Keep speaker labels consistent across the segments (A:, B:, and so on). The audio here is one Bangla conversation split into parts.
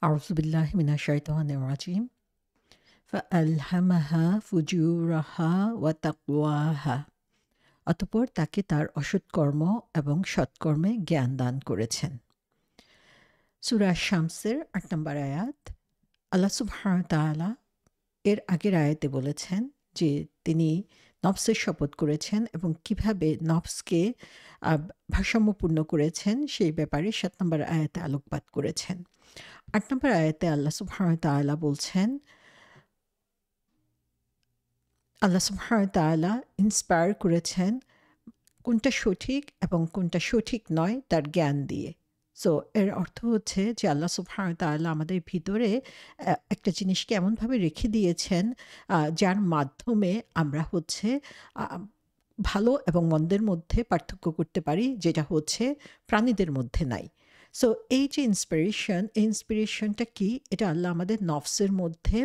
A: أعوذ بالله من الشيطان الرجيم فألهمها فجورها وتقواها অতঃপর তাকে তার অসৎকর্ম এবং সৎকর্মে জ্ঞান দান করেছেন। সূরা শামসের ৮ নম্বর আয়াত। আল্লাহ সুবহানাহু ওয়া তাআলা এর আগের আয়াতে বলেছেন যে তিনি নফসের শপথ করেছেন এবং কিভাবে নফসকে ভারসাম্যপূর্ণ করেছেন সেই ব্যাপারে ৭ নম্বর আয়াতে আলোকপাত করেছেন। ৮ নম্বর আয়াতে আল্লাহ সুবহানাহু ওয়া তাআলা বলছেন, আল্লাহ সুবহানাহু ওয়া তাআলা ইন্সপায়ার করেছেন কোনটা সঠিক এবং কোনটা সঠিক নয় তার জ্ঞান দিয়ে। সো এর অর্থ হচ্ছে যে আল্লাহ সুবহানাহু ওয়া তাআলা আমাদের ভিতরে একটা জিনিসকে এমনভাবে রেখে দিয়েছেন যার মাধ্যমে আমরা হচ্ছে ভালো এবং মন্দের মধ্যে পার্থক্য করতে পারি, যেটা হচ্ছে প্রাণীদের মধ্যে নাই। সো এই যে ইন্সপিরেশন, এই ইন্সপিরেশনটা কি? এটা আল্লাহ আমাদের নফসের মধ্যে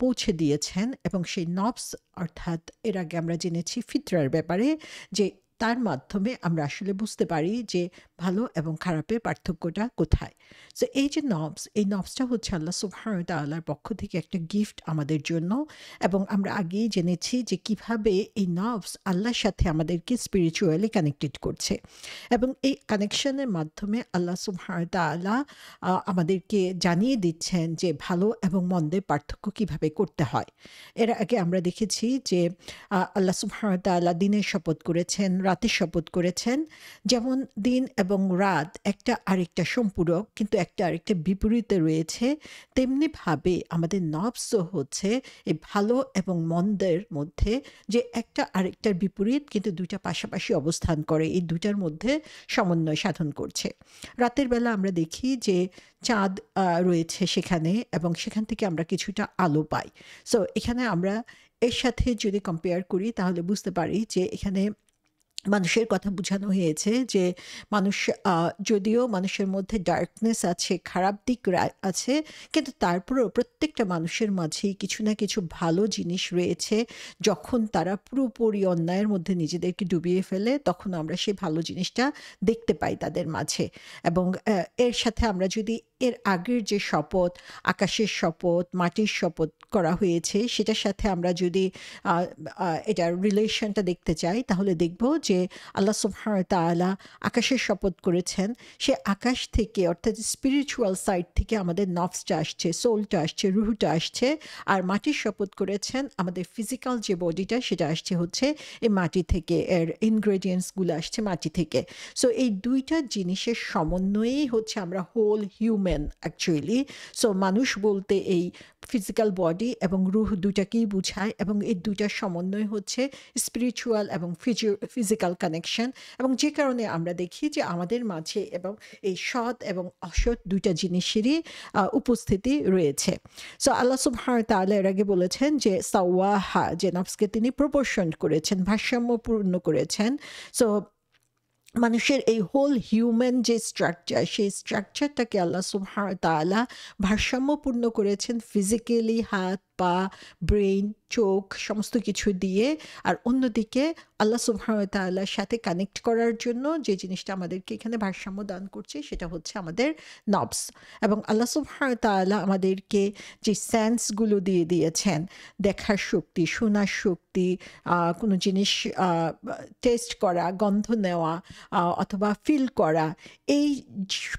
A: পৌঁছে দিয়েছেন এবং সেই নফস অর্থাৎ এর আগে আমরা জেনেছি ফিতরার ব্যাপারে, যে তার মাধ্যমে আমরা আসলে বুঝতে পারি যে ভালো এবং খারাপের পার্থক্যটা কোথায়। সো এই যে নফস, এই নফসটা হচ্ছে আল্লাহ সুবহানাহু ওয়া তাআলার পক্ষ থেকে একটা গিফট আমাদের জন্য, এবং আমরা আগেই জেনেছি যে কিভাবে এই নফস আল্লাহর সাথে আমাদেরকে স্পিরিচুয়ালি কানেক্টেড করছে, এবং এই কানেকশনের মাধ্যমে আল্লাহ সুবহানাহু ওয়া তাআলা আমাদেরকে জানিয়ে দিচ্ছেন যে ভালো এবং মন্দের পার্থক্য কিভাবে করতে হয়। এর আগে আমরা দেখেছি যে আল্লাহ সুবহানাহু ওয়া তাআলা দিনের শপথ করেছেন, রাতের শপথ করেছেন। যেমন দিন এবং রাত একটা আরেকটা সম্পূরক, কিন্তু একটা আরেকটা বিপরীতে রয়েছে, তেমনিভাবে আমাদের নফসও হচ্ছে এই ভালো এবং মন্দের মধ্যে যে একটা আরেকটার বিপরীত, কিন্তু দুইটা পাশাপাশি অবস্থান করে, এই দুইটার মধ্যে সমন্বয় সাধন করছে। রাতের বেলা আমরা দেখি যে চাঁদ রয়েছে সেখানে, এবং সেখান থেকে আমরা কিছুটা আলো পাই। সো এখানে আমরা এর সাথে যদি কম্পেয়ার করি তাহলে বুঝতে পারি যে এখানে মানুষের কথা বোঝানো হয়েছে যে মানুষ, যদিও মানুষের মধ্যে ডার্কনেস আছে, খারাপ দিক আছে, কিন্তু তারপরেও প্রত্যেকটা মানুষের মাঝেই কিছু না কিছু ভালো জিনিস রয়েছে। যখন তারা পুরোপুরি অন্যায়ের মধ্যে নিজেদেরকে ডুবিয়ে ফেলে, তখন আমরা সেই ভালো জিনিসটা দেখতে পাই তাদের মাঝে। এবং এর সাথে আমরা যদি এর আগের যে শপথ, আকাশের শপথ, মাটির শপথ করা হয়েছে, সেটার সাথে আমরা যদি এটার রিলেশনটা দেখতে চাই, তাহলে দেখব যে আল্লাহ সুবহানাহু ওয়া তাআলা আকাশের শপথ করেছেন। সে আকাশ থেকে, অর্থাৎ স্পিরিচুয়াল সাইড থেকে আমাদের নফসটা আসছে, সোলটা আসছে, রুহটা আসছে। আর মাটির শপথ করেছেন আমাদের ফিজিক্যাল যে বডিটা, সেটা আসছে হচ্ছে এই মাটি থেকে, এর ইনগ্রেডিয়েন্টসগুলো আসছে মাটি থেকে। সো এই দুইটা জিনিসের সমন্বয়েই হচ্ছে আমরা হোল হিউম্যান অ্যাকচুয়ালি। সো মানুষ বলতে এই ফিজিক্যাল বডি এবং রুহ দুটাকেই বোঝায়, এবং এই দুটার সমন্বয় হচ্ছে স্পিরিচুয়াল এবং ফিজিক্যাল কানেকশন। এবং যে কারণে আমরা দেখি যে আমাদের মাঝে এবং এই সৎ এবং অসৎ দুইটা জিনিসেরই উপস্থিতি রয়েছে। সো আল্লাহ সুবহানাহু ওয়া তাআলা এর আগে বলেছেন যে সাওয়াহা, যে নফসকে তিনি প্রপোর্শন করেছেন, ভারসাম্যপূর্ণ করেছেন। সো মানুষের এই হোল হিউম্যান যে স্ট্রাকচার, সেই স্ট্রাকচারটাকে আল্লাহ সুবহানাহু ওয়া তাআলা ভারসাম্যপূর্ণ করেছেন ফিজিক্যালি, হাত পা, ব্রেইন, চোখ, সমস্ত কিছু দিয়ে। আর অন্যদিকে আল্লাহ সুবহানাহু ওয়া তাআলার সাথে কানেক্ট করার জন্য যে জিনিসটা আমাদেরকে এখানে ভারসাম্য দান করছে, সেটা হচ্ছে আমাদের নফস। এবং আল্লাহ সুবহানাহু ওয়া তাআলা আমাদেরকে যে সেন্সগুলো দিয়ে দিয়েছেন, দেখার শক্তি, শোনার শক্তি, কোনো জিনিস টেস্ট করা, গন্ধ নেওয়া, অথবা ফিল করা, এই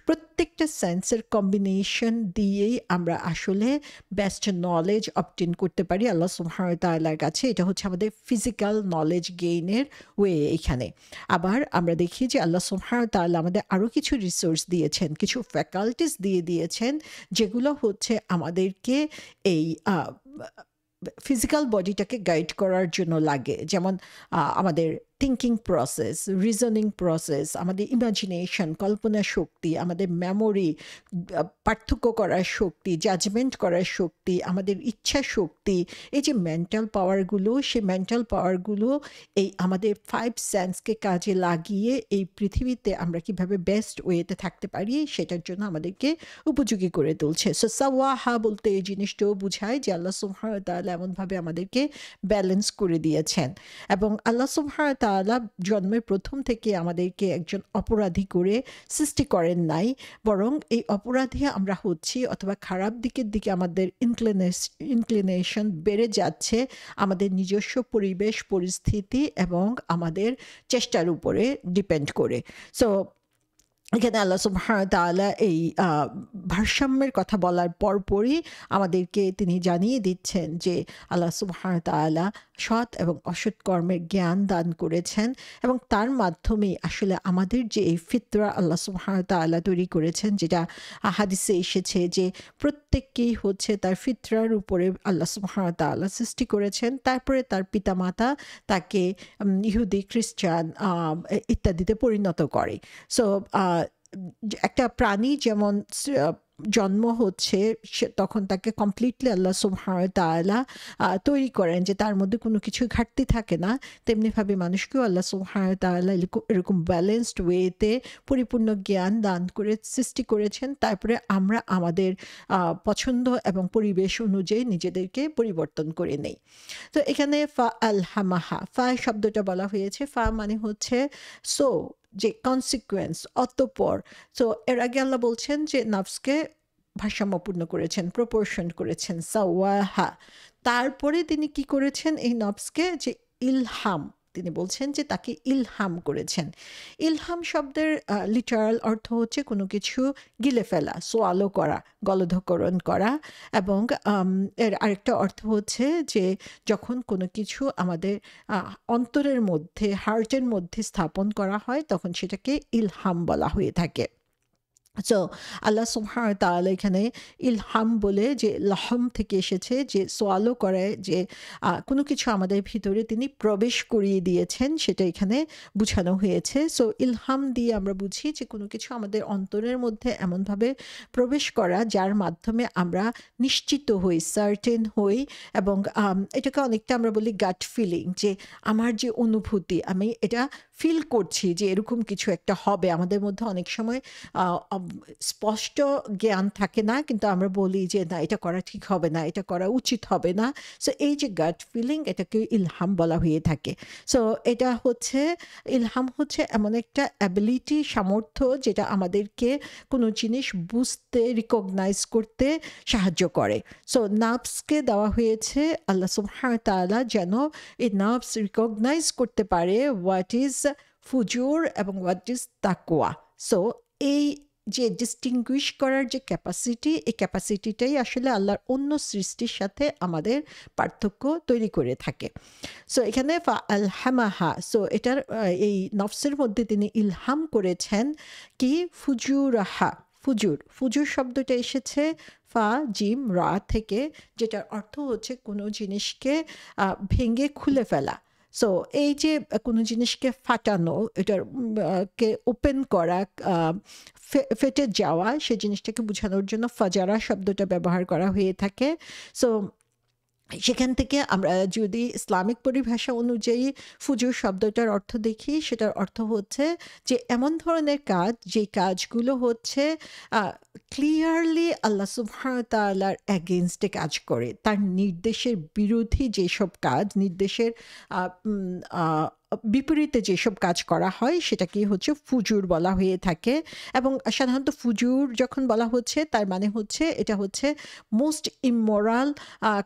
A: প্রত্যেকটা সেন্সের কম্বিনেশন দিয়েই আমরা আসলে বেস্ট নলেজ অবটেন করতে পারি আল্লাহ সুবহানাহু ওয়া তাআলার কাছে। এটা হচ্ছে আমাদের ফিজিক্যাল নলেজ গেইনের ওয়ে এখানে। আবার আমরা দেখি যে আল্লাহ সুবহানাহু ওয়া তাআলা আমাদের আরও কিছু রিসোর্স দিয়েছেন, কিছু ফ্যাকাল্টিস দিয়ে দিয়েছেন, যেগুলো হচ্ছে আমাদেরকে এই ফিজিক্যাল বডিটাকে গাইড করার জন্য লাগে। যেমন আমাদের থিঙ্কিং প্রসেস, রিজনিং প্রসেস, আমাদের ইমাজিনেশন, কল্পনা শক্তি, আমাদের মেমোরি, পার্থক্য করার শক্তি, জাজমেন্ট করার শক্তি, আমাদের ইচ্ছা শক্তি, এই যে মেন্টাল পাওয়ারগুলো, সেই মেন্টাল পাওয়ারগুলো এই আমাদের 5 সেন্সকে কাজে লাগিয়ে এই পৃথিবীতে আমরা কিভাবে বেস্ট ওয়েতে থাকতে পারি, সেটার জন্য আমাদেরকে উপযোগী করে তুলছে। সো সাওয়াহা বলতে এই জিনিসটাও বোঝায় যে আল্লাহ সুবহানাহু ওয়া তাআলা এমনভাবে আমাদেরকে ব্যালেন্স করে দিয়েছেন। এবং আল্লাহ সুবহানাহু ওয়া তাআলা তাআলা জন্মের প্রথম থেকে আমাদেরকে একজন অপরাধী করে সৃষ্টি করেন নাই, বরং এই অপরাধী আমরা হচ্ছি অথবা খারাপ দিকের দিকে আমাদের ইনক্লিনেশন বেড়ে যাচ্ছে আমাদের নিজস্ব পরিবেশ পরিস্থিতি এবং আমাদের চেষ্টার উপরে ডিপেন্ড করে। সো এখানে আল্লাহ সুবহানাহু ওয়া তাআলা এই ভারসাম্যের কথা বলার পরপরই আমাদেরকে তিনি জানিয়ে দিচ্ছেন যে আল্লাহ সুবহানাহু ওয়া তাআলা সৎ এবং অসৎ কর্মের জ্ঞান দান করেছেন এবং তার মাধ্যমে আসলে আমাদের যে এই ফিতরা আল্লাহ সুবহানাহু ওয়া তাআলা তৈরি করেছেন, যেটা হাদিসে এসেছে যে প্রত্যেককেই হচ্ছে তার ফিতরার উপরে আল্লাহ সুবহানাহু ওয়া তাআলা সৃষ্টি করেছেন, তারপরে তার পিতামাতা তাকে ইহুদি খ্রিস্টান ইত্যাদিতে পরিণত করে। সো একটা প্রাণী যেমন জন্ম হচ্ছে তখন তাকে কমপ্লিটলি আল্লাহ সুবহানাহু ওয়া তাআলা তৈরি করেন যে তার মধ্যে কোনো কিছু ঘাটতি থাকে না, তেমনিভাবে মানুষকেও আল্লাহ সুবহানাহু ওয়া তাআলা এরকম ব্যালেন্সড ওয়েতে পরিপূর্ণ জ্ঞান দান করে সৃষ্টি করেছেন। তারপরে আমরা আমাদের পছন্দ এবং পরিবেশ অনুযায়ী নিজেদেরকে পরিবর্তন করে নেই। তো এখানে ফা আলহামাহা, ফা শব্দটা বলা হয়েছে, ফা মানে হচ্ছে সো, যে কনসিকুয়েন্স, অতঃপর। সো এর আগে আল্লাহ বলছেন যে নফসকে ভারসাম্যপূর্ণ করেছেন, প্রপোর্শন করেছেন, সাওয়াহা। তারপরে তিনি কি করেছেন এই নফসকে, যে ইলহাম, তিনি বলছেন যে তাকে ইলহাম করেছেন। ইলহাম শব্দের লিটারাল অর্থ হচ্ছে কোনো কিছু গিলে ফেলা, সোয়ালো করা, গলধকরণ করা, এবং এর আরেকটা অর্থ হচ্ছে যে যখন কোনো কিছু আমাদের অন্তরের মধ্যে, হার্টের মধ্যে স্থাপন করা হয় তখন সেটাকে ইলহাম বলা হয়ে থাকে। সো আল্লাহ সুবহানাহু ওয়া তাআলা এখানে ইলহাম বলে যে লহম থেকে এসেছে, যে সোয়ালো করে, যে কোনো কিছু আমাদের ভিতরে তিনি প্রবেশ করিয়ে দিয়েছেন, সেটা এখানে বুঝানো হয়েছে। সো ইলহাম দিয়ে আমরা বুঝি যে কোনো কিছু আমাদের অন্তরের মধ্যে এমনভাবে প্রবেশ করা যার মাধ্যমে আমরা নিশ্চিত হই, সার্টেন হই, এবং এটাকে অনেকটা আমরা বলি গাট ফিলিং, যে আমার যে অনুভূতি, আমি এটা ফিল করছি যে এরকম কিছু একটা হবে। আমাদের মধ্যে অনেক সময় স্পষ্ট জ্ঞান থাকে না, কিন্তু আমরা বলি যে না, এটা করা ঠিক হবে না, এটা করা উচিত হবে না। সো এই যে গাট ফিলিং, এটাকে ইলহাম বলা হয়ে থাকে। সো এটা হচ্ছে, ইলহাম হচ্ছে এমন একটা অ্যাবিলিটি, সামর্থ্য, যেটা আমাদেরকে কোনো জিনিস বুঝতে, রিকগনাইজ করতে সাহায্য করে। সো নাফসকে দেওয়া হয়েছে আল্লাহ সুবহানাহু ওয়া তাআলা যেন এই নাফস রিকগনাইজ করতে পারে হোয়াট ইজ ফুজুর এবং হোয়াট ইজ তাকওয়া। সো এই যে ডিস্টিংগুইশ করার যে ক্যাপাসিটি, এই ক্যাপাসিটিটাই আসলে আল্লাহর অন্য সৃষ্টির সাথে আমাদের পার্থক্য তৈরি করে থাকে। সো এখানে ফা আলহামাহা, সো এটার এই নফসের মধ্যে তিনি ইলহাম করেছেন কি, ফুজুরাহা। ফুজুর, ফুজুর শব্দটা এসেছে ফা জিম রা থেকে, যেটার অর্থ হচ্ছে কোনো জিনিসকে ভেঙে খুলে ফেলা। সো এই যে কোনো জিনিসকে ফাটানো, এটার কে ওপেন করা, ফেটে যাওয়া, সেই জিনিসটাকে বোঝানোর জন্য ফাজারা শব্দটা ব্যবহার করা হয়ে থাকে। সো সেখান থেকে আমরা যদি ইসলামিক পরিভাষা অনুযায়ী ফুজুর শব্দটার অর্থ দেখি, সেটার অর্থ হচ্ছে যে এমন ধরনের কাজ, যে কাজগুলো হচ্ছে ক্লিয়ারলি আল্লাহ সুবহানাহু ওয়া তাআলার এগেইনস্টে কাজ করে, তার নির্দেশের বিরোধী যেসব কাজ, নির্দেশের বিপরীতে যেসব কাজ করা হয় সেটাকেই হচ্ছে ফুজুর বলা হয়ে থাকে। এবং সাধারণত ফুজুর যখন বলা হচ্ছে, তার মানে হচ্ছে এটা হচ্ছে মোস্ট ইমোরাল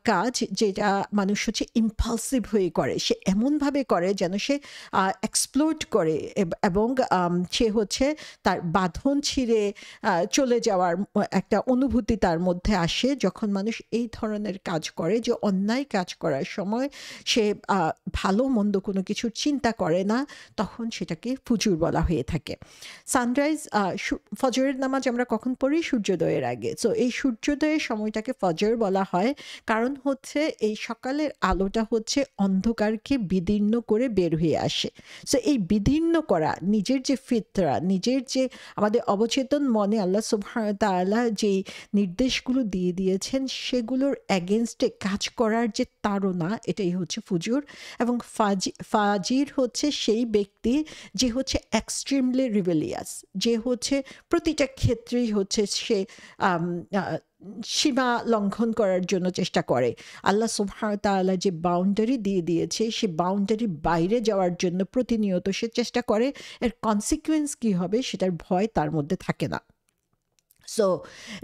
A: কাজ, যেটা মানুষ হচ্ছে ইম্পালসিভ হয়ে করে, সে এমনভাবে করে যেন সে এক্সপ্লোড করে, এবং সে হচ্ছে তার বাঁধন ছিঁড়ে চলে যাওয়ার একটা অনুভূতি তার মধ্যে আসে যখন মানুষ এই ধরনের কাজ করে, যে অন্যায় কাজ করার সময় সে ভালো মন্দ কোনো কিছু চিন্তা করে না, তখন সেটাকে ফুজুর বলা হয়ে থাকে। সানরাইজ, ফজরের নামাজ আমরা কখন পড়ি? সূর্যোদয়ের আগে। সো এই সূর্যোদয়ের সময়টাকে ফজর বলা হয়, কারণ হচ্ছে এই সকালের আলোটা হচ্ছে অন্ধকারকে বিদীর্ণ করে বের হয়ে আসে। সো এই বিদীর্ণ করা, নিজের যে ফিতরা, নিজের যে আমাদের অবচেতন মনে আল্লাহ সুবহানাহু ওয়া তাআলা যেই নির্দেশগুলো দিয়ে দিয়েছেন, সেগুলোর এগেনস্টে কাজ করার যে তাড়না, এটাই হচ্ছে ফুজুর। এবং ফাজির ফজির হচ্ছে সেই ব্যক্তি যে হচ্ছে এক্সট্রিমলি রিবেলিয়াস, যে হচ্ছে প্রতিটা ক্ষেত্রেই হচ্ছে সে সীমা লঙ্ঘন করার জন্য চেষ্টা করে। আল্লাহ সুবহানাহু ওয়া তাআলা যে বাউন্ডারি দিয়ে দিয়েছে সে বাউন্ডারি বাইরে যাওয়ার জন্য প্রতিনিয়ত সে চেষ্টা করে। এর কনসিকুয়েন্স কি হবে সেটার ভয় তার মধ্যে থাকে না। সো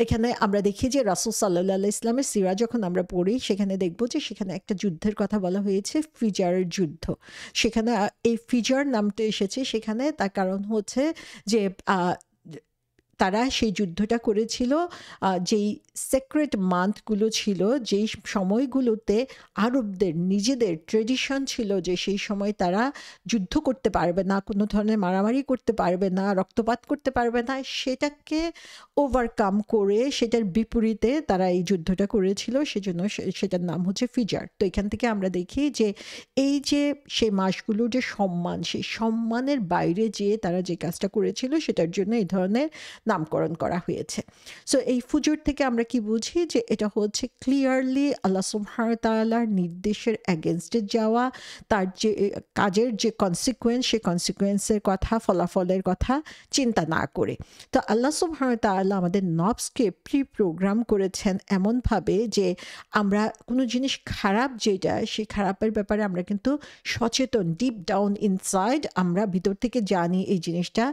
A: এখানে আমরা দেখি যে রাসূল সাল্লাল্লাহু আলাইহি ইসলামের সিরা যখন আমরা পড়ি সেখানে দেখব যে সেখানে একটা যুদ্ধের কথা বলা হয়েছে, ফিজারের যুদ্ধ। সেখানে এই ফিজার নামটা এসেছে সেখানে তার কারণ হচ্ছে যে তারা সেই যুদ্ধটা করেছিল যেই সেক্রেট মান্থগুলো ছিল, যেই সময়গুলোতে আরবদের নিজেদের ট্রেডিশন ছিল যে সেই সময় তারা যুদ্ধ করতে পারবে না, কোনো ধরনের মারামারি করতে পারবে না, রক্তপাত করতে পারবে না, সেটাকে ওভারকাম করে সেটার বিপরীতে তারা এই যুদ্ধটা করেছিল। সেজন্য সেটার নাম হচ্ছে ফিজার। তো এখান থেকে আমরা দেখি যে এই যে সেই মাসগুলোর যে সম্মান, সেই সম্মানের বাইরে যেয়ে তারা যে কাজটা করেছিল সেটার জন্য এই ধরনের নামকরণ করা হয়েছে। সো এই ফুজুর থেকে আমরা কি বুঝি যে এটা হচ্ছে ক্লিয়ারলি আল্লাহ সুবহানাহু ওয়া তাআলার নির্দেশের এগেনস্টে যাওয়া, তার যে কাজের যে কনসিকুয়েন্স সে কনসিকুয়েন্সের কথা, ফলাফলের কথা চিন্তা না করে। তো আল্লাহ সুবহানাহু ওয়া তাআলা আমাদের নফসকে প্রি প্রোগ্রাম করেছেন এমনভাবে যে আমরা কোনো জিনিস খারাপ যেটা, সেই খারাপের ব্যাপারে আমরা কিন্তু সচেতন, ডিপ ডাউন ইনসাইড আমরা ভিতর থেকে জানি এই জিনিসটা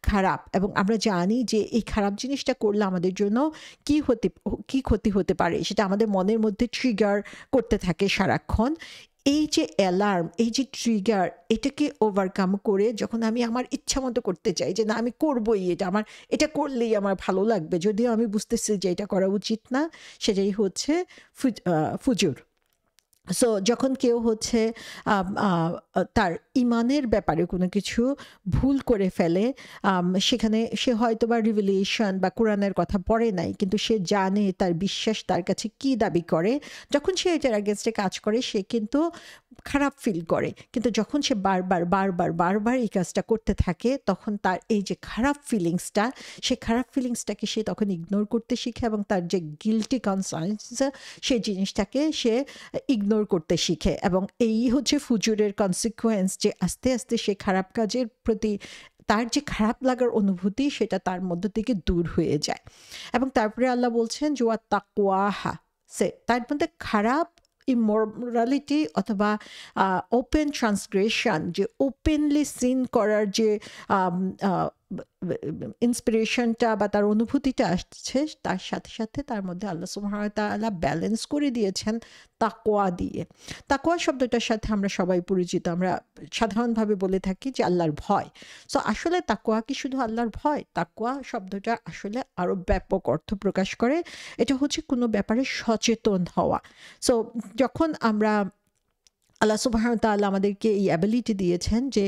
A: খারাপ, এবং আমরা জানি যে এই খারাপ জিনিসটা করলে আমাদের জন্য কি ক্ষতি হতে পারে সেটা আমাদের মনের মধ্যে ট্রিগার করতে থাকে সারাক্ষণ। এই যে অ্যালার্ম, এই যে ট্রিগার, এটাকে ওভারকাম করে যখন আমি আমার ইচ্ছা মতো করতে চাই যে না আমি করবই এটা, আমার এটা করলেই আমার ভালো লাগবে, যদিও আমি বুঝতেছি যে এটা করা উচিত না, সেটাই হচ্ছে ফুজুর। সো যখন কেউ হচ্ছে তার ইমানের ব্যাপারে কোনো কিছু ভুল করে ফেলে, সেখানে সে হয়তো বা রিভিলেশন বা কোরআনের কথা পড়ে নাই, কিন্তু সে জানে তার বিশ্বাস তার কাছে কি দাবি করে, যখন সে এটার আগেনস্টে কাজ করে সে কিন্তু খারাপ ফিল করে। কিন্তু যখন সে বারবার এই কাজটা করতে থাকে তখন তার এই যে খারাপ ফিলিংসটা, সেই খারাপ ফিলিংসটাকে সে তখন ইগনোর করতে শিখে, এবং তার যে গিল্টি কনসার্নস সেই জিনিসটাকে সে ইগনোর করতে শিখে, এবং এই হচ্ছে ফুজুরের কনসিকুয়েন্স, যে আস্তে আস্তে সে খারাপ কাজের প্রতি তার যে খারাপ লাগার অনুভূতি সেটা তার মধ্য থেকে দূর হয়ে যায়। এবং তারপরে আল্লাহ বলছেন যে ওয়া তাকওয়াহা, সে তার মধ্যে খারাপ ইমোরালিটি অথবা ওপেন ট্রান্সগ্রেশন, যে ওপেনলি সিন করার যে ইন্সপিরেশনটা বা তার অনুভূতিটা আসছে, তার সাথে সাথে তার মধ্যে আল্লাহ সুবহানাহু ওয়া তাআলা ব্যালেন্স করে দিয়েছেন তাকওয়া দিয়ে। তাকওয়া শব্দটার সাথে আমরা সবাই পরিচিত, আমরা সাধারণভাবে বলে থাকি যে আল্লাহর ভয়। সো আসলে তাকওয়া কি শুধু আল্লাহর ভয়? তাকওয়া শব্দটা আসলে আরো ব্যাপক অর্থ প্রকাশ করে। এটা হচ্ছে কোনো ব্যাপারে সচেতন হওয়া। সো যখন আমরা আল্লাহ সুবহানাহু ওয়া তাআলা আমাদেরকে এই অ্যাবিলিটি দিয়েছেন যে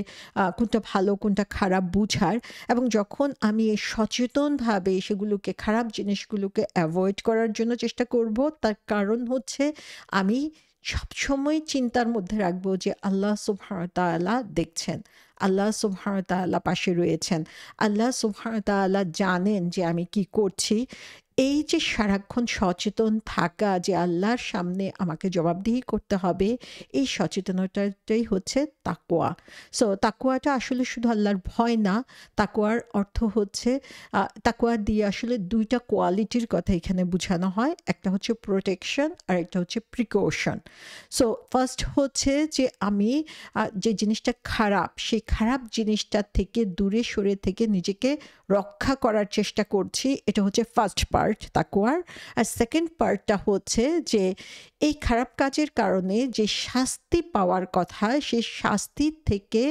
A: কোনটা ভালো কোনটা খারাপ বুঝার, এবং যখন আমি এই সচেতনভাবে সেগুলোকে, খারাপ জিনিসগুলোকে অ্যাভয়েড করার জন্য চেষ্টা করব, তার কারণ হচ্ছে আমি সবসময় চিন্তার মধ্যে রাখবো যে আল্লাহ সুবহানাহু ওয়া তাআলা দেখছেন, আল্লাহ সুবহানাহু ওয়া তাআলা পাশে রয়েছেন, আল্লাহ সুবহানাহু ওয়া তাআলা জানেন যে আমি কি করছি। এই যে সারাক্ষণ সচেতন থাকা যে আল্লাহর সামনে আমাকে জবাবদিহি করতে হবে, এই সচেতনতাটাই হচ্ছে তাকওয়া। সো তাকওয়াটা আসলে শুধু আল্লাহর ভয় না, তাকওয়ার অর্থ হচ্ছে তাকওয়া দিয়ে আসলে দুইটা কোয়ালিটির কথা এখানে বোঝানো হয়, একটা হচ্ছে প্রোটেকশন আর একটা হচ্ছে প্রিকশন। সো ফার্স্ট হচ্ছে যে আমি যে জিনিসটা খারাপ, সেই খারাপ জিনিসটা থেকে দূরে সরে থেকে নিজেকে রক্ষা করার চেষ্টা করছি, এটা হচ্ছে ফার্স্ট পার্ট তাকওয়ার। আর সেকেন্ড পার্টটা হচ্ছে যে এই খারাপ কাজের কারণে যে শাস্তি পাওয়ার কথা, সেই শাস্তি থেকে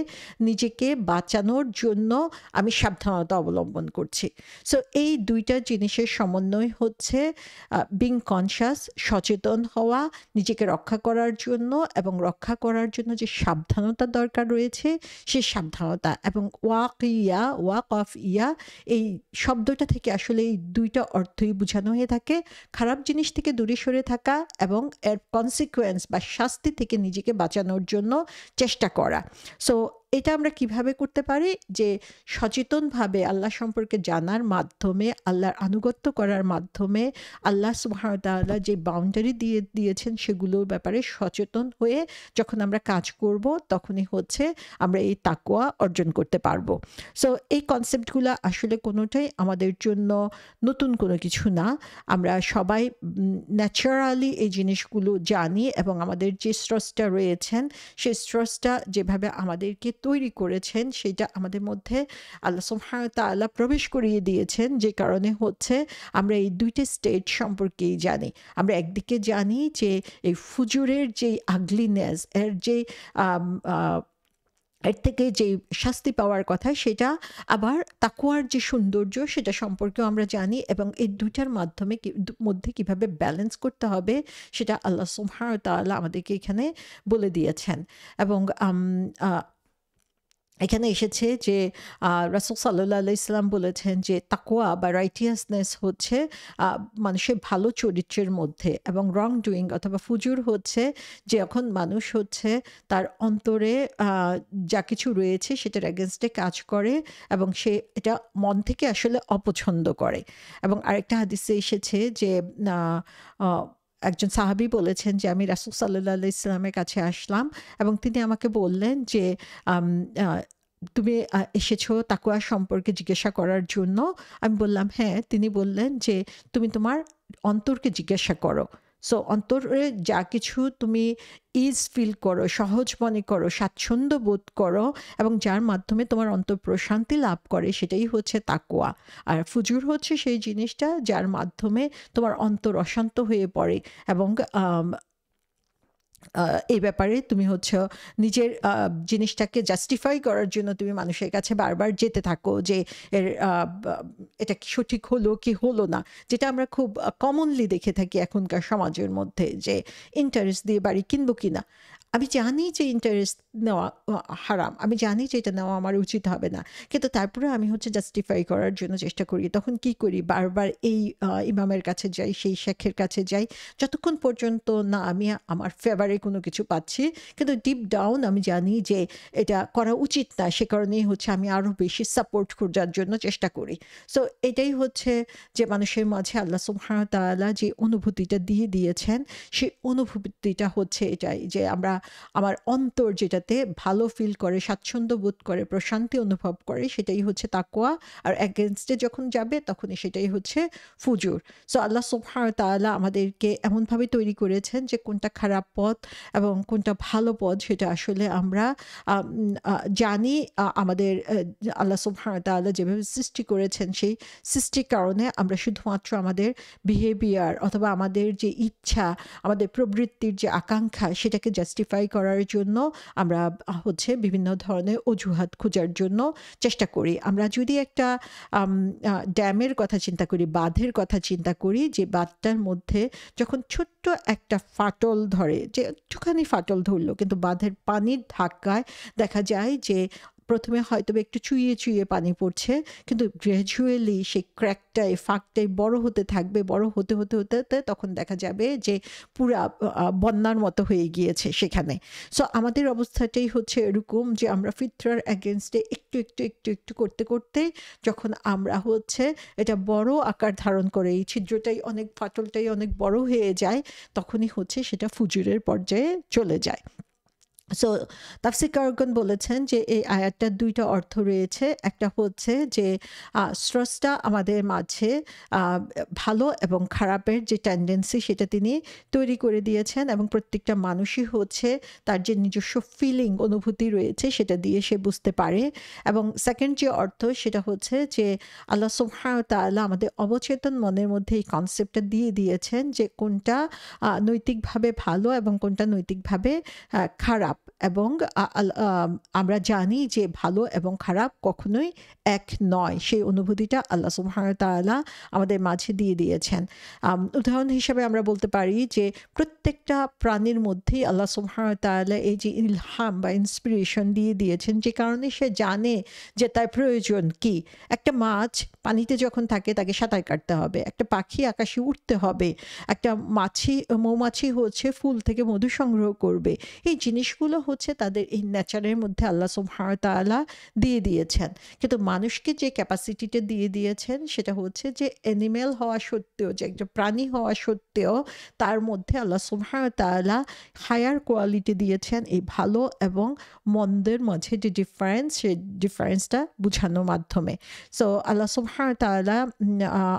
A: নিজেকে বাঁচানোর জন্য আমি সাবধানতা অবলম্বন করছি। সো এই দুইটা জিনিসের সমন্বয় হচ্ছে বিং কনশাস, সচেতন হওয়া নিজেকে রক্ষা করার জন্য, এবং রক্ষা করার জন্য যে সাবধানতা দরকার রয়েছে সেই সাবধানতা। এবং ওয়াক অফ ইয়া, এই শব্দটা থেকে আসলে এই দুইটা অর্থই বোঝানো হয়ে থাকে, খারাপ জিনিস থেকে দূরে সরে থাকা এবং এর কনসিকুয়েন্স বা শাস্তি থেকে নিজেকে বাঁচানোর জন্য চেষ্টা করা। সো এটা আমরা কিভাবে করতে পারি? যে সচেতনভাবে আল্লাহ সম্পর্কে জানার মাধ্যমে, আল্লাহর আনুগত্য করার মাধ্যমে, আল্লাহ সুবহানাহু ওয়া তাআলা যে বাউন্ডারি দিয়ে দিয়েছেন সেগুলোর ব্যাপারে সচেতন হয়ে যখন আমরা কাজ করব, তখনই হচ্ছে আমরা এই তাকওয়া অর্জন করতে পারবো। সো এই কনসেপ্টগুলা আসলে কোনোটাই আমাদের জন্য নতুন কোনো কিছু না। আমরা সবাই ন্যাচারালি এই জিনিসগুলো জানি এবং আমাদের যে স্রষ্টা রয়েছেন, সেই স্রষ্টা যেভাবে আমাদেরকে তৈরি করেছেন সেটা আমাদের মধ্যে আল্লাহ সুবহানাহু ওয়া তাআলা প্রবেশ করিয়ে দিয়েছেন, যে কারণে হচ্ছে আমরা এই ২ টা স্টেট সম্পর্কেই জানি। আমরা একদিকে জানি যে এই ফুজুরের যেই আগলিনেস, এর যে আম আ এর থেকে যে শাস্তি পাওয়ার কথা সেটা, আবার তাকওয়ার যে সৌন্দর্য সেটা সম্পর্কেও আমরা জানি, এবং এই ২ টার মাধ্যমে মধ্যে কিভাবে ব্যালেন্স করতে হবে সেটা আল্লাহ সুবহানাহু ওয়া তাআলা আমাদেরকে এখানে বলে দিয়েছেন। এবং আ এখানে এসেছে যে রাসূল সাল্লাল্লাহু আলাইহি সাল্লাম বলেছেন যে তাকওয়া বা রাইটিয়াসনেস হচ্ছে মানুষের ভালো চরিত্রের মধ্যে, এবং রং ডুইং অথবা ফুজুর হচ্ছে যখন মানুষ হচ্ছে তার অন্তরে যা কিছু রয়েছে সেটার এগেনস্টে কাজ করে এবং সে এটা মন থেকে আসলে অপছন্দ করে। এবং আরেকটা হাদিসে এসেছে যে একজন সাহাবী বলেছেন যে আমি রাসূল সাল্লাল্লাহু আলাইহি সাল্লামের কাছে আসলাম এবং তিনি আমাকে বললেন যে আম আ তুমি এসেছো তাকওয়া সম্পর্কে জিজ্ঞাসা করার জন্য? আমি বললাম হ্যাঁ। তিনি বললেন যে তুমি তোমার অন্তরকে জিজ্ঞাসা করো। সো অন্তরে যা কিছু তুমি ইজ ফিল করো, সহজ মনে করো, স্বাচ্ছন্দ্য বোধ করো এবং যার মাধ্যমে তোমার অন্তর প্রশান্তি লাভ করে, সেটাই হচ্ছে তাকওয়া। আর ফুজুর হচ্ছে সেই জিনিসটা যার মাধ্যমে তোমার অন্তর অশান্ত হয়ে পড়ে এবং এই ব্যাপারে তুমি হচ্ছে নিজের জিনিসটাকে জাস্টিফাই করার জন্য তুমি মানুষের কাছে বারবার যেতে থাকো যে এর এটা কি সঠিক হলো কি হলো না, যেটা আমরা খুব কমনলি দেখে থাকি এখনকার সমাজের মধ্যে, যে ইন্টারেস্ট দিয়ে বাড়ি কিনবো কিনা। আমি জানি যে ইন্টারেস্ট নেওয়া হারাম, আমি জানি যে এটা নেওয়া আমার উচিত হবে না, কিন্তু তারপরে আমি হচ্ছে জাস্টিফাই করার জন্য চেষ্টা করি। তখন কি করি, বারবার এই ইমামের কাছে যাই, সেই শেখের কাছে যাই, যতক্ষণ পর্যন্ত না আমি আমার ফেভারে কোনো কিছু পাচ্ছি, কিন্তু ডিপ ডাউন আমি জানি যে এটা করা উচিত না। সে কারণেই হচ্ছে আমি আরও বেশি সাপোর্ট খোঁজার জন্য চেষ্টা করি। সো এটাই হচ্ছে যে মানুষের মাঝে আল্লাহ সুবহানাহু ওয়া তাআলা যে অনুভূতিটা দিয়ে দিয়েছেন, সেই অনুভূতিটা হচ্ছে এটাই যে আমার অন্তর যেটাতে ভালো ফিল করে, স্বাচ্ছন্দ্য বোধ করে, প্রশান্তি অনুভব করে, সেটাই হচ্ছে তাকওয়া। আর এগেইনস্টে যখন যাবে তখনই সেটাই হচ্ছে ফুজুর। সো আল্লাহ সুবহানাহু ওয়া তাআলা আমাদেরকে এমনভাবে তৈরি করেছেন যে কোনটা খারাপ পথ এবং কোনটা ভালো পথ সেটা আসলে আমরা জানি। আমাদের আল্লাহ সুবহানাহু ওয়া তাআলা যেভাবে সৃষ্টি করেছেন, সেই সৃষ্টির কারণে আমরা শুধুমাত্র আমাদের বিহেভিয়ার অথবা আমাদের যে ইচ্ছা, আমাদের প্রবৃত্তির যে আকাঙ্ক্ষা, সেটাকে জাস্টিফাই করার জন্য আমরা হচ্ছে বিভিন্ন ধরনের অজুহাত খোঁজার জন্য চেষ্টা করি। আমরা যদি একটা ড্যামের কথা চিন্তা করি, বাঁধের কথা চিন্তা করি, যে বাঁধটার মধ্যে যখন ছোট্ট একটা ফাটল ধরে, যে একটুখানি ফাটল ধরলো, কিন্তু বাঁধের পানির ধাক্কায় দেখা যায় যে প্রথমে হয়তো একটু চুইয়ে চুইয়ে পানি পড়ছে, কিন্তু গ্র্যাজুয়ালি সেই ক্র্যাকটাই, ফাঁকটাই বড় হতে থাকবে, বড় হতে হতে হতে হতে তখন দেখা যাবে যে পুরা বন্যার মতো হয়ে গিয়েছে সেখানে। সো আমাদের অবস্থাটাই হচ্ছে এরকম যে আমরা ফিতরার এগেনস্টে একটু একটু একটু একটু করতে করতে যখন আমরা হচ্ছে এটা বড় আকার ধারণ করে, এই ছিদ্রটাই অনেক, ফাটলটাই অনেক বড় হয়ে যায়, তখনই হচ্ছে সেটা ফুজুরের পর্যায়ে চলে যায়। সো তাফসীরকারগণ বলেছেন যে এই আয়াতটার ২ টা অর্থ রয়েছে। একটা হচ্ছে যে স্রষ্টা আমাদের মাঝে ভালো এবং খারাপের যে টেন্ডেন্সি সেটা তিনি তৈরি করে দিয়েছেন, এবং প্রত্যেকটা মানুষই হচ্ছে তার যে নিজস্ব ফিলিং, অনুভূতি রয়েছে সেটা দিয়ে সে বুঝতে পারে। এবং সেকেন্ড যে অর্থ সেটা হচ্ছে যে আল্লাহ সুবহানাহু ওয়া তাআলা আমাদের অবচেতন মনের মধ্যে এই কনসেপ্টটা দিয়ে দিয়েছেন যে কোনটা নৈতিকভাবে ভালো এবং কোনটা নৈতিকভাবে খারাপ। এবং আমরা জানি যে ভালো এবং খারাপ কখনোই এক নয়, সেই অনুভূতিটা আল্লাহ সুবহানাহু ওয়া তাআলা আমাদের মাঝে দিয়ে দিয়েছেন। উদাহরণ হিসেবে আমরা বলতে পারি যে প্রত্যেকটা প্রাণীর মধ্যেই আল্লাহ সুবহানাহু ওয়া তাআলা এই যে ইলহাম বা ইন্সপিরেশন দিয়ে দিয়েছেন, যে কারণে সে জানে যে তার প্রয়োজন কি। একটা মাছ পানিতে যখন থাকে তাকে সাঁতার কাটতে হবে, একটা পাখি আকাশে উঠতে হবে, একটা মৌমাছি হচ্ছে ফুল থেকে মধু সংগ্রহ করবে। এই জিনিসগুলো জিনিসগুলো হচ্ছে তাদের এই নেচারের মধ্যে আল্লাহ সুবহানাহু ওয়া তাআলা দিয়ে দিয়েছেন। কিন্তু মানুষকে যে ক্যাপাসিটিটা দিয়ে দিয়েছেন সেটা হচ্ছে যে অ্যানিমেল হওয়া সত্ত্বেও, যে একটা প্রাণী হওয়া সত্ত্বেও তার মধ্যে আল্লাহ সুবহানাহু ওয়া তাআলা হায়ার কোয়ালিটি দিয়েছেন এই ভালো এবং মন্দের মাঝে যে ডিফারেন্স, সেই ডিফারেন্সটা বুঝানোর মাধ্যমে। সো আল্লাহ সুবহানাহু ওয়া তাআলা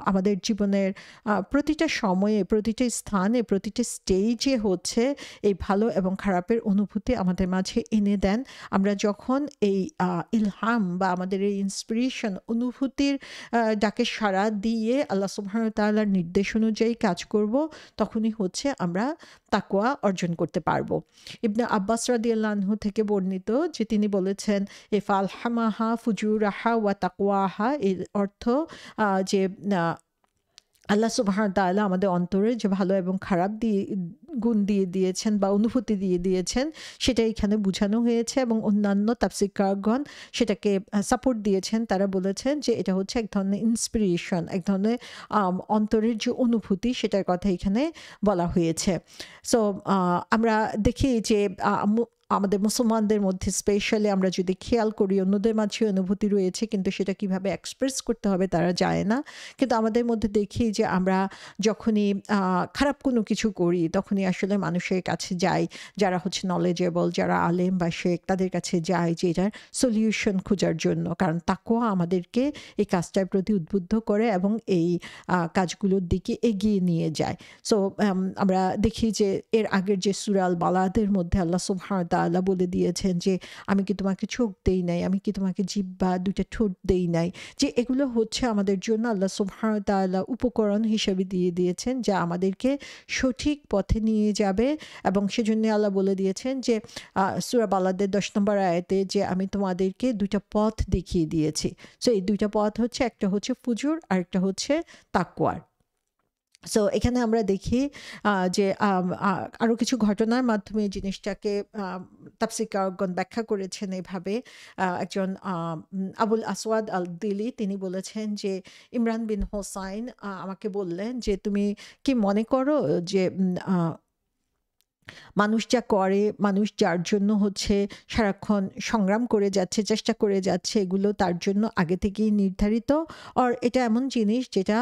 A: আমাদের জীবনের প্রতিটা সময়ে, প্রতিটা স্থানে, প্রতিটা স্টেজে হচ্ছে এই ভালো এবং খারাপের অনুভূতি আমাদের মাঝে এনে দেন। আমরা যখন এই ইলহাম বা আমাদের এই ইন্সপিরেশন অনুভূতির ডাকে সাড়া দিয়ে আল্লাহ সুবহানাহু ওয়া তাআলার নির্দেশ অনুযায়ী কাজ করব, তখনই হচ্ছে আমরা তাকওয়া অর্জন করতে পারবো। ইবনে আব্বাস রাদিয়াল্লাহু আনহু থেকে বর্ণিত যে তিনি বলেছেন, ফালহামাহা ফুজুরাহা ওয়া তাকওয়াহা, এর অর্থ যে আল্লাহ সুবহানাহু ওয়া তাআলা আমাদের অন্তরে যে ভালো এবং খারাপ গুণ দিয়ে দিয়েছেন বা অনুভূতি দিয়ে দিয়েছেন, সেটা এখানে বুঝানো হয়েছে। এবং অন্যান্য তাফসীরকারগণ সেটাকে সাপোর্ট দিয়েছেন। তারা বলেছেন যে এটা হচ্ছে এক ধরনের ইন্সপিরেশন, এক ধরনের অন্তরের যে অনুভূতি, সেটার কথা এখানে বলা হয়েছে। সো আমরা দেখি যে আমাদের মুসলমানদের মধ্যে স্পেশালি আমরা যদি খেয়াল করি, অন্যদের মাঝে অনুভূতি রয়েছে কিন্তু সেটা কিভাবে এক্সপ্রেস করতে হবে তারা জানে না। কিন্তু আমাদের মধ্যে দেখি যে আমরা যখনই খারাপ কোনো কিছু করি তখনই আসলে মানুষের কাছে যাই, যারা হচ্ছে নলেজেবল, যারা আলেম বা শেখ, তাদের কাছে যাই যে এটার সলিউশন খোঁজার জন্য। কারণ তাকওয়া আমাদেরকে এই কাজটার প্রতি উদ্বুদ্ধ করে এবং এই কাজগুলোর দিকে এগিয়ে নিয়ে যায়। সো আমরা দেখি যে এর আগের যে সূরা আল বালাদের মধ্যে আল্লাহ সুবহানাহু ওয়া তাআলা বলে দিয়েছেন যে আমি কি তোমাকে চোখ দেই নাই, আমি কি তোমাকে জিহ্বা, দুইটা ঠোঁট দেই নাই, যে এগুলো হচ্ছে আমাদের জন্য আল্লাহ সুবহানাহু ওয়া তাআলা উপকরণ হিসেবে দিয়ে দিয়েছেন যা আমাদেরকে সঠিক পথে নিয়ে যাবে। এবং সেজন্য আল্লাহ বলে দিয়েছেন যে সূরা বালাদের 10 নম্বর আয়াতে যে আমি তোমাদেরকে দুইটা পথ দেখিয়ে দিয়েছি। সো এই দুইটা পথ হচ্ছে, একটা হচ্ছে ফুজুর আর একটা হচ্ছে তাকওয়ার। সো এখানে আমরা দেখি যে আরও কিছু ঘটনার মাধ্যমে এই জিনিসটাকে তাফসীরকারগণ ব্যাখ্যা করেছেন এইভাবে। একজন আবুল আসওয়াদ আল দিলি তিনি বলেছেন যে ইমরান বিন হোসাইন আমাকে বললেন যে তুমি কি মনে করো যে মানুষ যা করে, মানুষ যার জন্য হচ্ছে সারাক্ষণ সংগ্রাম করে যাচ্ছে, চেষ্টা করে যাচ্ছে, এগুলো তার জন্য আগে থেকেই নির্ধারিত? আর এটা এমন জিনিস যেটা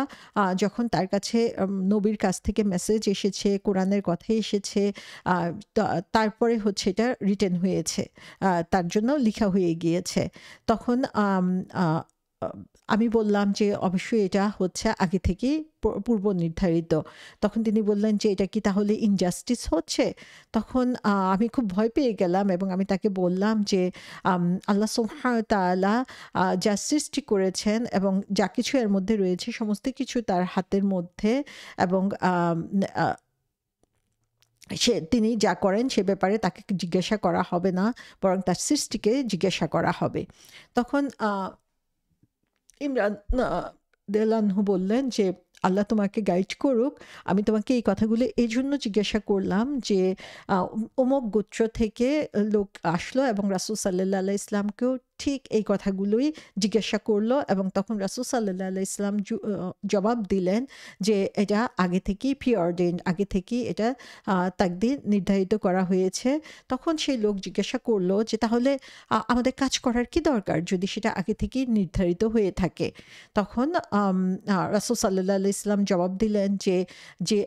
A: যখন তার কাছে নবীর কাছ থেকে মেসেজ এসেছে, কোরআনের কথা এসেছে, তারপরে হচ্ছে এটা রিটেন হয়েছে, তার জন্য লিখা হয়ে গিয়েছে। তখন আমি বললাম যে অবশ্যই এটা হচ্ছে আগে থেকেই পূর্ব নির্ধারিত। তখন তিনি বললেন যে এটা কি তাহলে ইনজাস্টিস হচ্ছে? তখন আমি খুব ভয় পেয়ে গেলাম এবং আমি তাকে বললাম যে আল্লাহ সুবহানাহু ওয়া তাআলা যা সৃষ্টি করেছেন এবং যা কিছু এর মধ্যে রয়েছে সমস্ত কিছু তার হাতের মধ্যে, এবং তিনি যা করেন সে ব্যাপারে তাকে জিজ্ঞাসা করা হবে না, বরং তার সৃষ্টিকে জিজ্ঞাসা করা হবে। তখন ইমরান রাদিয়াল্লাহু বললেন যে আল্লাহ তোমাকে গাইড করুক, আমি তোমাকে এই কথাগুলো এই জন্য জিজ্ঞাসা করলাম যে অমুক গোত্র থেকে লোক আসলো এবং রাসূল সাল্লাল্লাহু আলাইহি ইসলামকেও ঠিক এই কথাগুলোই জিজ্ঞাসা করলো, এবং তখন রাসূল সাল্লাল্লাহু আলাইহি ইসলাম জবাব দিলেন যে এটা আগে থেকেই প্রিঅর্ডেন্ড, আগে থেকেই এটা তাকদীর নির্ধারিত করা হয়েছে। তখন সেই লোক জিজ্ঞাসা করলো যে তাহলে আমাদের কাজ করার কি দরকার যদি সেটা আগে থেকেই নির্ধারিত হয়ে থাকে? তখন রাসূল সাল্লাল্লাহু আলাইহি ইসলাম জবাব দিলেন যে যে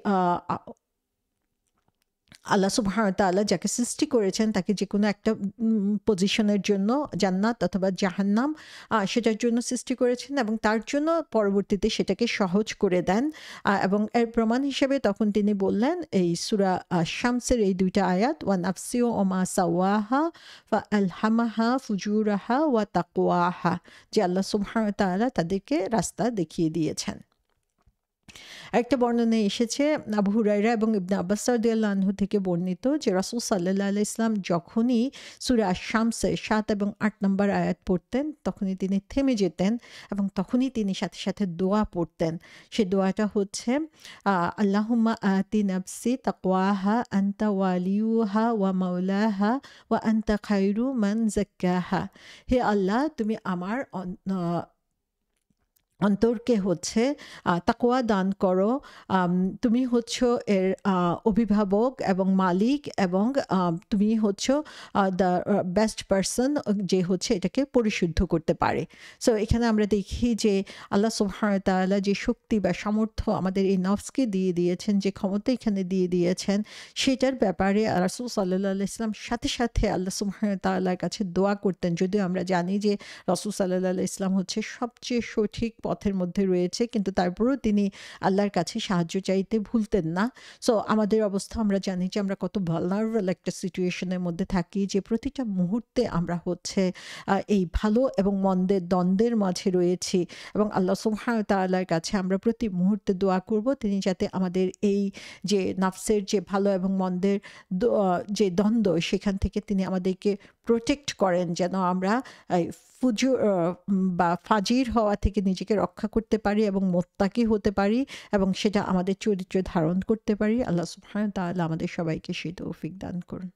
A: আল্লাহ সুবহানাহু ওয়া তাআলা যাকে সৃষ্টি করেছেন তাকে যে কোনো একটা পজিশনের জন্য, জান্নাত অথবা জাহান্নাম, সেটার জন্য সৃষ্টি করেছেন এবং তার জন্য পরবর্তীতে সেটাকে সহজ করে দেন। এবং এর প্রমাণ হিসেবে তখন তিনি বললেন এই সূরা শামসের এই দুইটা আয়াত, ওয়া নাফসি ওয়া মা সাওয়াহা ফাআলহামাহা ফুজুরাহা ওয়া তাকওয়াহা, যে আল্লাহ সুবহানাহু ওয়া তাআলা তাদেরকে রাস্তা দেখিয়ে দিয়েছেন। একটা বর্ণনায় এসেছে আবু হুরায়রা এবং ইবনে আব্বাস রাদিয়াল্লাহু আনহু থেকে বর্ণিত যে রাসূল সাল্লাল্লাহু আলাইহি ইসলাম যখনই সূরা আশ-শামসের ৭ এবং ৮ নম্বর আয়াত পড়তেন তখনই তিনি থেমে যেতেন এবং তখনই তিনি সাথে সাথে দোয়া পড়তেন। সে দোয়াটা হচ্ছে আল্লাহুম্মা আতি নাফসি তাকওয়াহা আনতা ওয়ালিয়ুহা ওয়া মাওলাহা ওয়া আনতা খায়রু মান যাক্কাহা। হে আল্লাহ, তুমি আমার অন্তরকে হচ্ছে তাকওয়া দান করো। আম তুমি হচ্ছ এর অভিভাবক এবং মালিক, এবং তুমি হচ্ছ দ্য বেস্ট পারসন যে হচ্ছে এটাকে পরিশুদ্ধ করতে পারে। সো এখানে আমরা দেখি যে আল্লাহ সুবহানাহু ওয়া তাআলা যে শক্তি বা সামর্থ্য আমাদের এই নফসকে দিয়ে দিয়েছেন, যে ক্ষমতা এখানে দিয়ে দিয়েছেন, সেটার ব্যাপারে রাসূল সাল্লাল্লাহু আলাইহি ওয়াসাল্লাম সাথে, সাথে আল্লাহ সুবহানাহু ওয়া তাআলার কাছে দোয়া করতেন। যদিও আমরা জানি যে রাসূল সাল্লাল্লাহু আলাইহি ওয়াসাল্লাম হচ্ছে সবচেয়ে সঠিক পথের মধ্যে রয়েছে, কিন্তু তারপরেও তিনি আল্লাহর কাছে সাহায্য চাইতে ভুলতেন না। সো আমাদের অবস্থা আমরা জানি যে আমরা কত ভালনারেবল একটা সিচুয়েশনের মধ্যে থাকি, যে প্রতিটা মুহূর্তে আমরা হচ্ছে এই ভালো এবং মন্দের দ্বন্দ্বের মাঝে রয়েছি, এবং আল্লাহ সুবহানাহু ওয়া তাআলার কাছে আমরা প্রতি মুহূর্তে দোয়া করব তিনি যাতে আমাদের এই যে নাফসের যে ভালো এবং মন্দের যে দ্বন্দ্ব, সেখান থেকে তিনি আমাদেরকে প্রোটেক্ট করেন, যেন আমরা এই বা ফাজির হওয়া থেকে নিজেকে রক্ষা করতে পারি এবং মোত্তাকি হতে পারি, এবং সেটা আমাদের চরিত্রে ধারণ করতে পারি। আল্লাহ সুবহানাহু ওয়া তাআলা আমাদের সবাইকে সেই তৌফিক দান করুন।